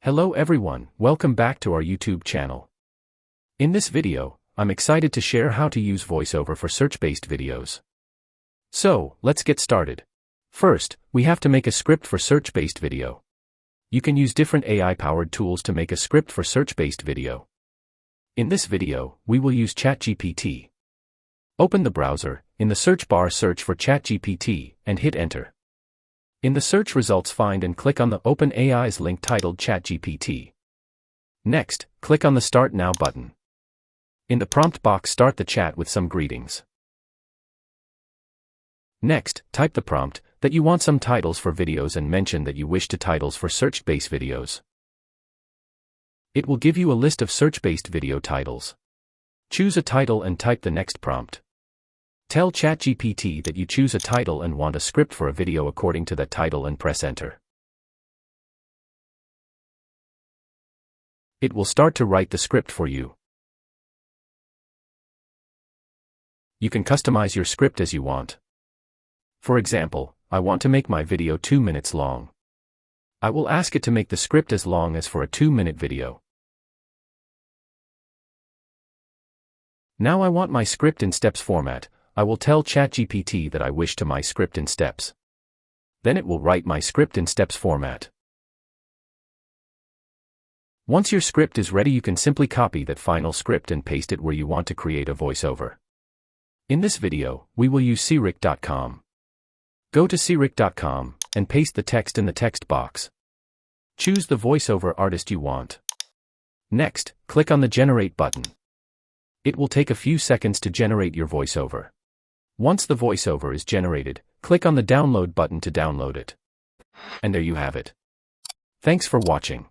Hello everyone, welcome back to our YouTube channel. In this video, I'm excited to share how to use VoiceOver for search-based videos. So, let's get started. First, we have to make a script for search-based video. You can use different AI-powered tools to make a script for search-based video. In this video, we will use ChatGPT. Open the browser, in the search bar search for ChatGPT, and hit enter. In the search results find and click on the OpenAI's link titled ChatGPT. Next, click on the Start Now button. In the prompt box start the chat with some greetings. Next, type the prompt that you want some titles for videos and mention that you wish to titles for search-based videos. It will give you a list of search-based video titles. Choose a title and type the next prompt. Tell ChatGPT that you choose a title and want a script for a video according to that title and press enter. It will start to write the script for you. You can customize your script as you want. For example, I want to make my video 2 minutes long. I will ask it to make the script as long as for a 2-minute video. Now I want my script in steps format. I will tell ChatGPT that I wish to my script in steps. Then it will write my script in steps format. Once your script is ready, you can simply copy that final script and paste it where you want to create a voiceover. In this video, we will use Seerek.com. Go to Seerek.com and paste the text in the text box. Choose the voiceover artist you want. Next, click on the Generate button. It will take a few seconds to generate your voiceover. Once the voiceover is generated, click on the Download button to download it. And there you have it. Thanks for watching.